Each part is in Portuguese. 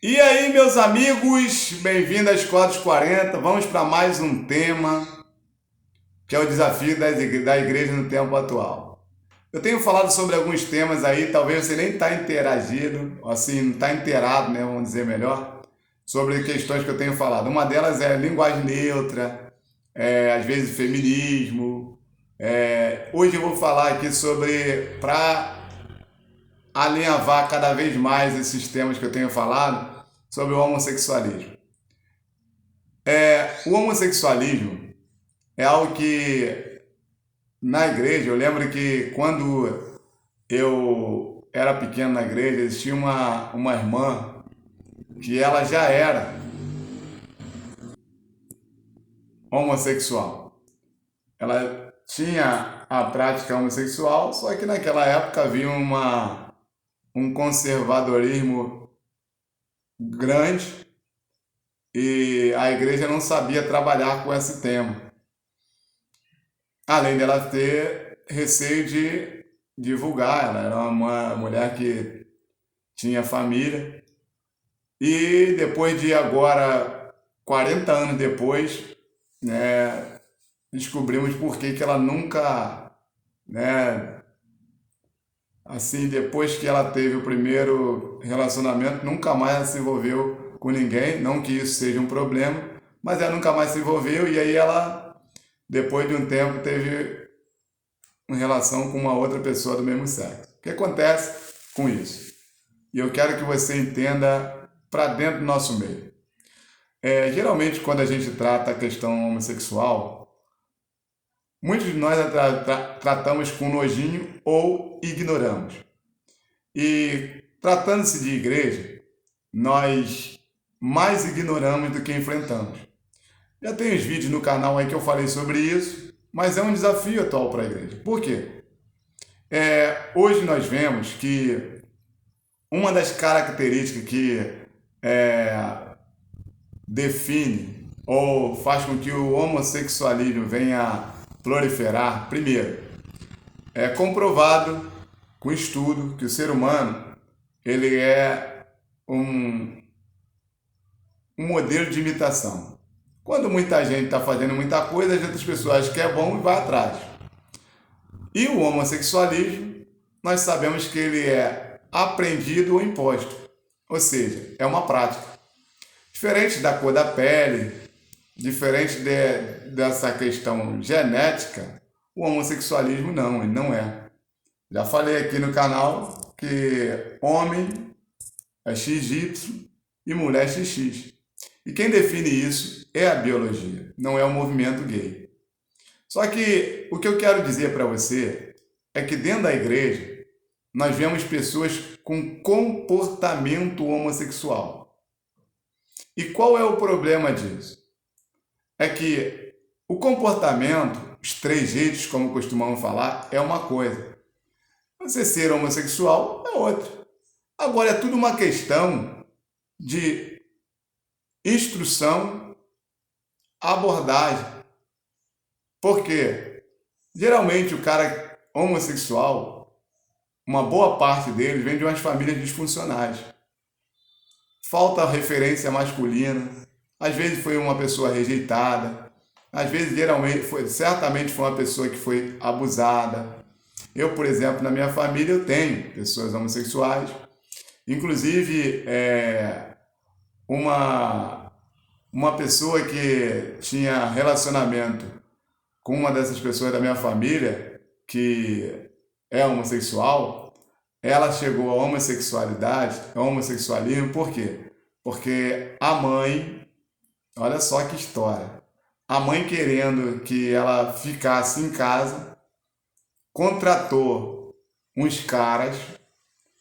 E aí, meus amigos, bem-vindo à Escola dos 40. Vamos para mais um tema, que é o desafio da igreja no tempo atual. Eu tenho falado sobre alguns temas aí, talvez você nem está interagido, assim, não está inteirado, né, vamos dizer melhor, sobre questões que eu tenho falado. Uma delas é linguagem neutra, às vezes feminismo. Hoje eu vou falar aqui sobre, para alinhavar cada vez mais esses temas que eu tenho falado, sobre o homossexualismo. O homossexualismo é algo que na igreja, eu lembro que quando eu era pequeno na igreja, existia uma irmã que ela já era homossexual. Ela tinha a prática homossexual, só que naquela época havia um conservadorismo grande e a igreja não sabia trabalhar com esse tema. Além dela ter receio de divulgar, ela era uma mulher que tinha família. E depois de agora, 40 anos depois, né, descobrimos por que ela nunca, né, assim, depois que ela teve o primeiro relacionamento, nunca mais ela se envolveu com ninguém. Não que isso seja um problema, mas ela nunca mais se envolveu e aí ela, depois de um tempo, teve uma relação com uma outra pessoa do mesmo sexo. O que acontece com isso? E eu quero que você entenda para dentro do nosso meio. Geralmente, quando a gente trata a questão homossexual, muitos de nós tratamos com nojinho ou ignoramos. E tratando-se de igreja, nós mais ignoramos do que enfrentamos. Já tem os vídeos no canal aí que eu falei sobre isso, mas é um desafio atual para a igreja. Por quê? Hoje nós vemos que uma das características que define ou faz com que o homossexualismo venha a proliferar, primeiro, é comprovado com estudo que o ser humano ele é um modelo de imitação. Quando muita gente está fazendo muita coisa, as outras pessoas acham que é bom e vai atrás. E o homossexualismo, nós sabemos que ele é aprendido ou imposto, ou seja, é uma prática. Diferente da cor da pele, diferente dessa questão genética, o homossexualismo não, ele não é. Já falei aqui no canal que homem é XY e mulher é XX. E quem define isso é a biologia, não é o movimento gay. Só que o que eu quero dizer para você é que dentro da igreja nós vemos pessoas com comportamento homossexual. E qual é o problema disso? É que o comportamento, os trejeitos, como costumamos falar, é uma coisa. Você ser homossexual é outra. Agora é tudo uma questão de instrução, abordagem. Por quê? Geralmente o cara homossexual, uma boa parte deles vem de umas famílias disfuncionais. Falta referência masculina, às vezes foi uma pessoa rejeitada, às vezes certamente foi uma pessoa que foi abusada. Eu, por exemplo, na minha família eu tenho pessoas homossexuais, inclusive uma pessoa que tinha relacionamento com uma dessas pessoas da minha família, que é homossexual, ela chegou à homossexualidade, ao homossexualismo, por quê? Porque a mãe, olha só que história, a mãe querendo que ela ficasse em casa, contratou uns caras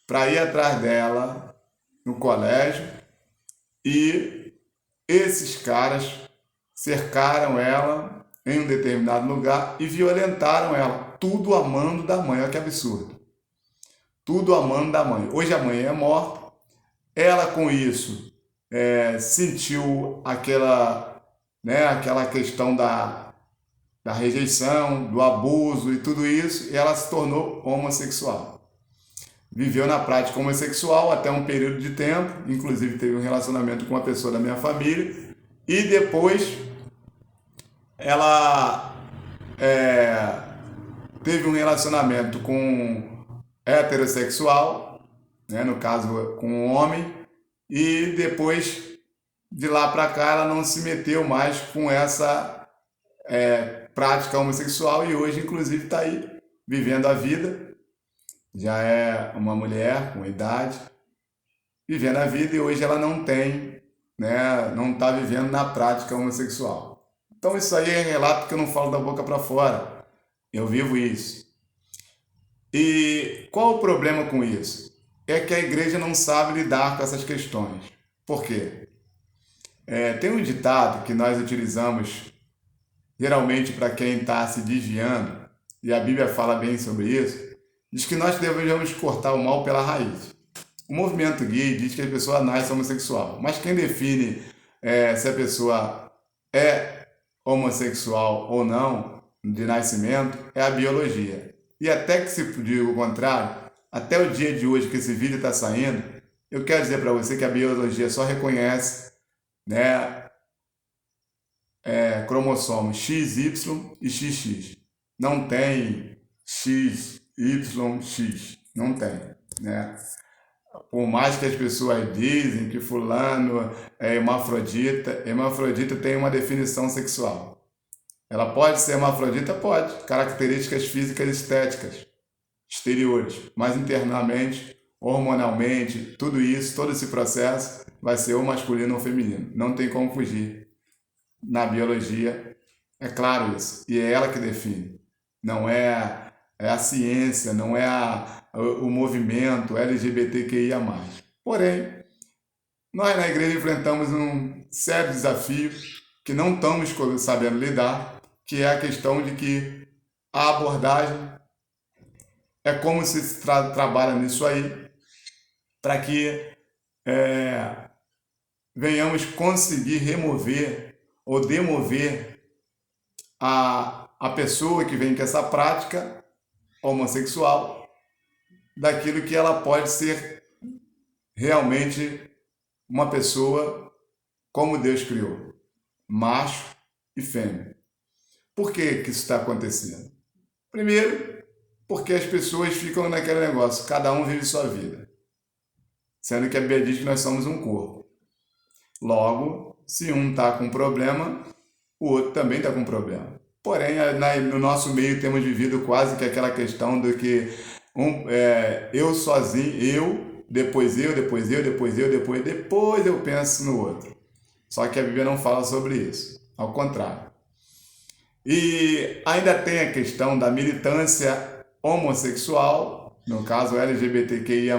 para ir atrás dela no colégio e esses caras cercaram ela em um determinado lugar e violentaram ela, tudo a mando da mãe. Olha que absurdo. Tudo a mando da mãe. Hoje a mãe é morta, ela com isso sentiu aquela questão da rejeição, do abuso e tudo isso, e ela se tornou homossexual. viveu na prática homossexual até um período de tempo, inclusive teve um relacionamento com uma pessoa da minha família, e depois ela teve um relacionamento com heterossexual, né, no caso com um homem, e depois de lá para cá ela não se meteu mais com essa prática homossexual e hoje inclusive está aí vivendo a vida, já é uma mulher com idade, vivendo a vida e hoje ela não tem, né, não está vivendo na prática homossexual. Então isso aí é relato que eu não falo da boca para fora, eu vivo isso. E qual o problema com isso? É que a igreja não sabe lidar com essas questões. Por quê? Tem um ditado que nós utilizamos geralmente para quem está se desviando, e a Bíblia fala bem sobre isso, diz que nós devemos cortar o mal pela raiz. O movimento gay diz que a pessoa nasce homossexual, mas quem define se a pessoa é homossexual ou não de nascimento é a biologia. E até que se diga o contrário, até o dia de hoje que esse vídeo está saindo, eu quero dizer para você que a biologia só reconhece, né, cromossomos XY e XX. Não tem XYX, não tem, né? Por mais que as pessoas dizem que fulano é hermafrodita, hermafrodita tem uma definição sexual. Ela pode ser hermafrodita? Pode. Características físicas e estéticas exteriores, mas internamente, hormonalmente, tudo isso, todo esse processo vai ser ou masculino ou feminino. Não tem como fugir. Na biologia, é claro isso. E é ela que define. Não é a ciência, não é o movimento LGBTQIA+. Porém, nós na igreja enfrentamos um sério desafio que não estamos sabendo lidar, que é a questão de que a abordagem é como se trabalha nisso aí, para que venhamos conseguir remover ou demover a pessoa que vem com essa prática homossexual daquilo que ela pode ser realmente uma pessoa como Deus criou, macho e fêmea. Por que isso está acontecendo? Primeiro, porque as pessoas ficam naquele negócio, cada um vive sua vida, sendo que a Bíblia diz que nós somos um corpo. Logo, se um está com problema, o outro também está com problema. Porém, no nosso meio temos vivido quase que aquela questão do que eu sozinho, depois eu penso no outro. Só que a Bíblia não fala sobre isso, ao contrário. E ainda tem a questão da militância homossexual, no caso LGBTQIA+,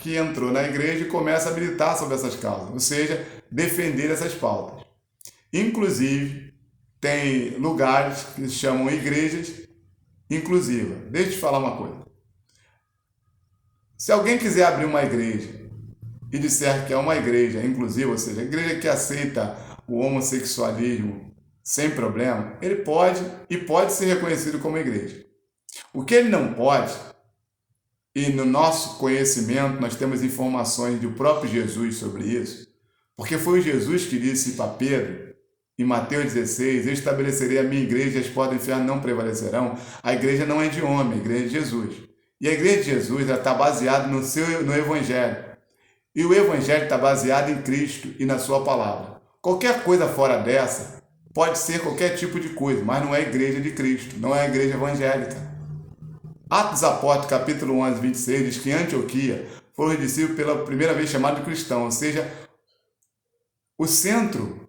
que entrou na igreja e começa a militar sobre essas causas, ou seja, defender essas pautas. Inclusive, tem lugares que se chamam igrejas inclusivas. Deixa eu te falar uma coisa. Se alguém quiser abrir uma igreja e disser que é uma igreja inclusiva, ou seja, igreja que aceita o homossexualismo sem problema, ele pode e pode ser reconhecido como igreja. O que ele não pode, e no nosso conhecimento nós temos informações do próprio Jesus sobre isso, porque foi o Jesus que disse para Pedro, em Mateus 16, eu estabelecerei a minha igreja e as portas do inferno não prevalecerão. A igreja não é de homem, a igreja é de Jesus. E a igreja de Jesus está baseada no Evangelho. E o Evangelho está baseado em Cristo e na sua palavra. Qualquer coisa fora dessa pode ser qualquer tipo de coisa, mas não é a igreja de Cristo, não é a igreja evangélica. Atos dos Apóstolos, capítulo 11, 26, diz que em Antioquia foram os discípulos pela primeira vez chamados de cristãos, ou seja, o centro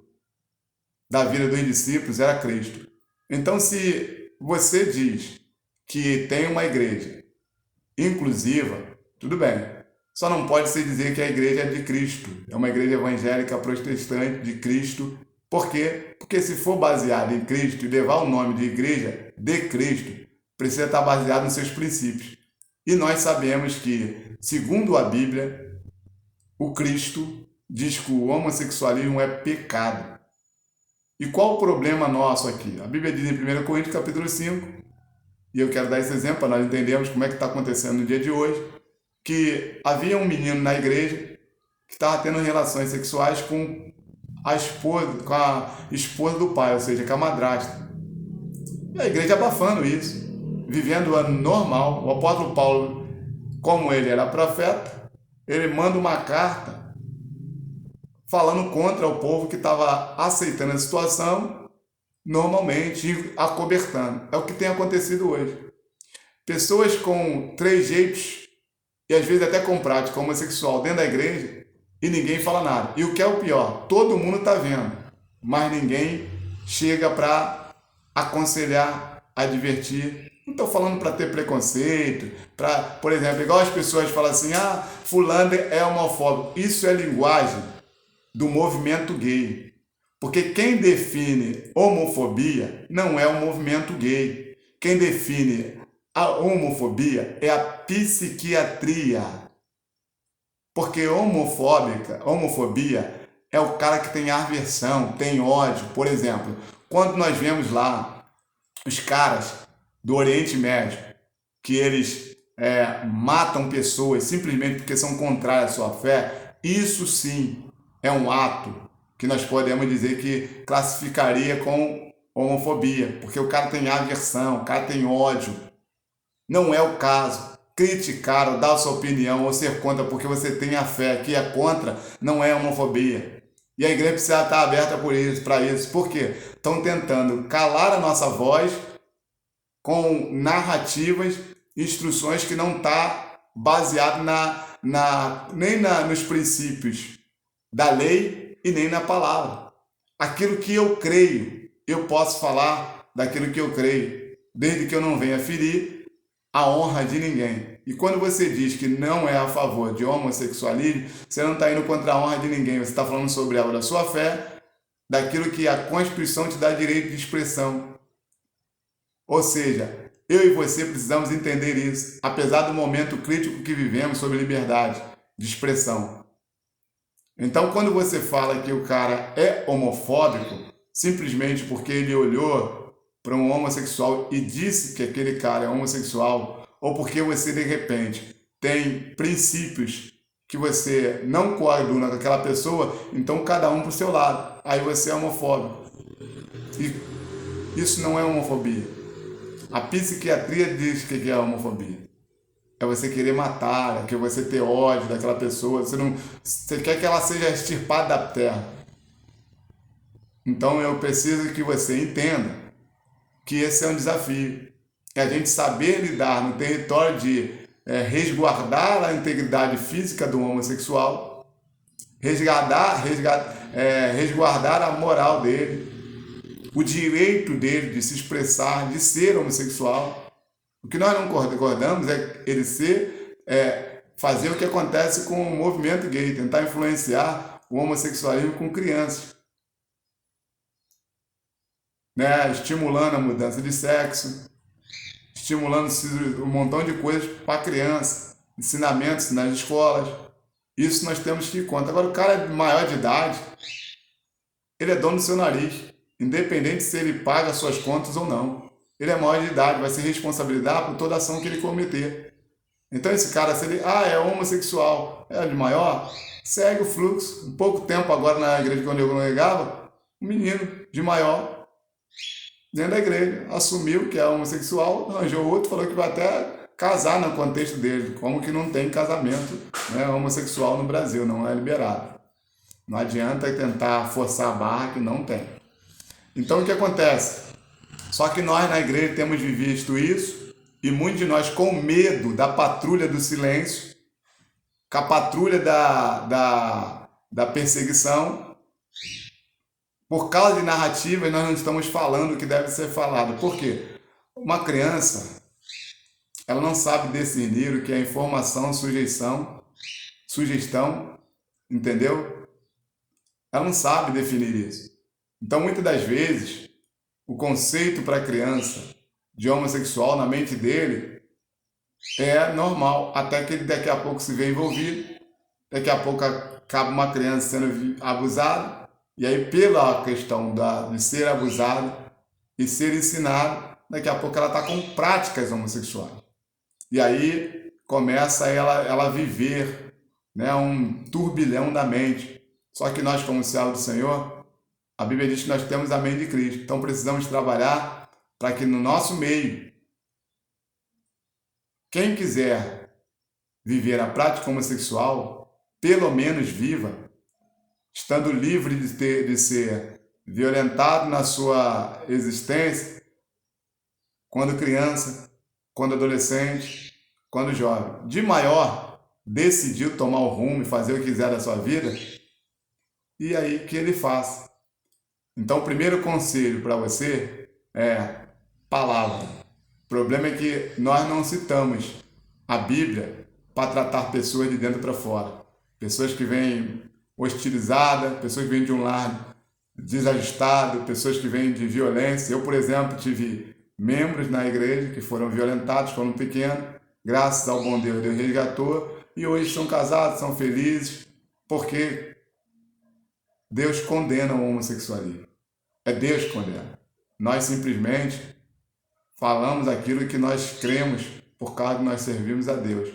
da vida dos discípulos era Cristo. Então, se você diz que tem uma igreja inclusiva, tudo bem. Só não pode se dizer que a igreja é de Cristo. É uma igreja evangélica protestante de Cristo. Por quê? Porque se for baseado em Cristo e levar o nome de igreja de Cristo, precisa estar baseado nos seus princípios. E nós sabemos que, segundo a Bíblia, o Cristo diz que o homossexualismo é pecado. E qual o problema nosso aqui? A Bíblia diz em 1 Coríntios capítulo 5, e eu quero dar esse exemplo para nós entendermos como é que está acontecendo no dia de hoje. que havia um menino na igreja que estava tendo relações sexuais com a esposa do pai, ou seja, com a madrasta. E a igreja abafando isso, vivendo o ano normal. O apóstolo Paulo, como ele era profeta, ele manda uma carta falando contra o povo que estava aceitando a situação normalmente e acobertando. É o que tem acontecido hoje. Pessoas com trejeitos e às vezes até com prática homossexual dentro da igreja e ninguém fala nada. E o que é o pior, todo mundo está vendo, mas ninguém chega para aconselhar, advertir. Não estou falando para ter preconceito, para, por exemplo, igual as pessoas falam assim, fulano é homofóbico. Isso é linguagem do movimento gay. Porque quem define homofobia não é o movimento gay. Quem define a homofobia é a psiquiatria. Porque homofobia é o cara que tem aversão, tem ódio. Por exemplo, quando nós vemos lá os caras do Oriente Médio, que eles matam pessoas simplesmente porque são contrárias à sua fé, isso sim é um ato que nós podemos dizer que classificaria com homofobia, porque o cara tem aversão, o cara tem ódio. Não é o caso. Criticar ou dar sua opinião ou ser contra porque você tem a fé que é contra não é homofobia. E a igreja precisa estar aberta para isso. Por quê? Estão tentando calar a nossa voz com narrativas, instruções que não está baseado nos princípios da lei e nem na palavra. Aquilo que eu creio, eu posso falar daquilo que eu creio, desde que eu não venha ferir a honra de ninguém. E quando você diz que não é a favor de homossexualismo, você não está indo contra a honra de ninguém, você está falando sobre algo da sua fé, daquilo que a Constituição te dá direito de expressão. Ou seja, eu e você precisamos entender isso, apesar do momento crítico que vivemos sobre liberdade de expressão. Então, quando você fala que o cara é homofóbico, simplesmente porque ele olhou para um homossexual e disse que aquele cara é homossexual, ou porque você, de repente, tem princípios que você não coaduna com aquela pessoa, então cada um para o seu lado. Aí você é homofóbico. E isso não é homofobia. A psiquiatria diz que é homofobia. É você querer matar, é você ter ódio daquela pessoa, você quer que ela seja extirpada da terra. Então eu preciso que você entenda que esse é um desafio. É a gente saber lidar no território de resguardar a integridade física do homossexual, resguardar a moral dele, o direito dele de se expressar, de ser homossexual. O que nós não concordamos é ele fazer o que acontece com o movimento gay, tentar influenciar o homossexualismo com crianças, né? Estimulando a mudança de sexo, estimulando um montão de coisas para criança, ensinamentos nas escolas. Isso nós temos que ir contra. Agora, o cara maior de idade, ele é dono do seu nariz, independente se ele paga suas contas ou não. Ele é maior de idade, vai se responsabilizar por toda ação que ele cometer. Então esse cara, se ele é homossexual, é de maior, segue o fluxo. Um pouco tempo agora na igreja quando eu congregava, um menino de maior, dentro da igreja, assumiu que é homossexual, arranjou outro, falou que vai até casar no contexto dele, como que não tem casamento, né, homossexual no Brasil, não é liberado. Não adianta tentar forçar a barra que não tem. Então o que acontece? Só que nós na igreja temos visto isso e muitos de nós com medo da patrulha do silêncio, com a patrulha da perseguição, por causa de narrativas nós não estamos falando o que deve ser falado. Por quê? Uma criança, ela não sabe discernir o que é informação, sugestão, entendeu? Ela não sabe definir isso. Então muitas das vezes o conceito para a criança de homossexual na mente dele é normal, até que ele daqui a pouco se vê envolvido, daqui a pouco acaba uma criança sendo abusada, e aí pela questão de ser abusada e ser ensinada, daqui a pouco ela está com práticas homossexuais. E aí começa ela a viver, né, um turbilhão da mente. Só que nós, como servos do Senhor, a Bíblia diz que nós temos a mente de Cristo. Então precisamos trabalhar para que no nosso meio, quem quiser viver a prática homossexual, pelo menos viva, estando livre de ser violentado na sua existência, quando criança, quando adolescente, quando jovem. De maior, decidiu tomar o rumo e fazer o que quiser da sua vida, e aí que ele faça. Então, o primeiro conselho para você é palavra. O problema é que nós não citamos a Bíblia para tratar pessoas de dentro para fora. Pessoas que vêm hostilizadas, pessoas que vêm de um lar desajustado, pessoas que vêm de violência. Eu, por exemplo, tive membros na igreja que foram violentados quando pequenos. Graças ao bom Deus, Deus resgatou. E hoje são casados, são felizes, porque Deus condena o homossexualismo. É Deus que condena. Nós simplesmente falamos aquilo que nós cremos por causa que nós servimos a Deus.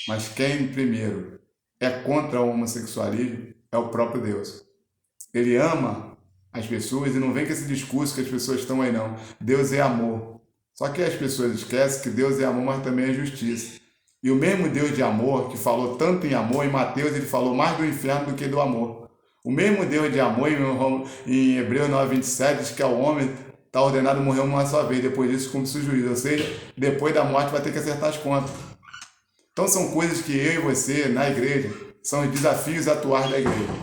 Mas quem primeiro é contra o homossexualismo é o próprio Deus. Ele ama as pessoas e não vem com esse discurso que as pessoas estão aí não. Deus é amor. Só que as pessoas esquecem que Deus é amor, mas também é justiça. E o mesmo Deus de amor, que falou tanto em amor, em Mateus ele falou mais do inferno do que do amor. O mesmo Deus de amor, em Hebreus 9:27, diz que o homem está ordenado a morrer uma só vez, depois disso cumpre o juízo. Ou seja, depois da morte vai ter que acertar as contas. Então são coisas que eu e você, na igreja, são os desafios atuais da igreja,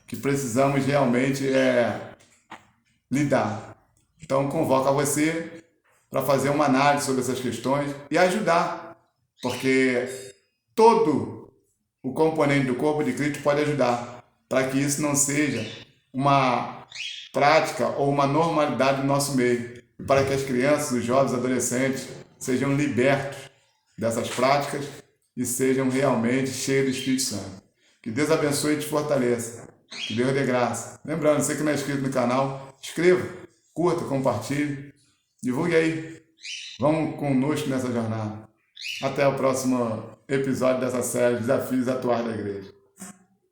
que precisamos realmente lidar. Então convoco a você para fazer uma análise sobre essas questões e ajudar, porque todo o componente do corpo de Cristo pode ajudar, para que isso não seja uma prática ou uma normalidade do nosso meio, e para que as crianças, os jovens, os adolescentes sejam libertos dessas práticas e sejam realmente cheios do Espírito Santo. Que Deus abençoe e te fortaleça. Que Deus dê graça. Lembrando, você que não é inscrito no canal, inscreva, curta, compartilhe, divulgue aí. Vamos conosco nessa jornada. Até o próximo episódio dessa série Desafios Atuais da Igreja.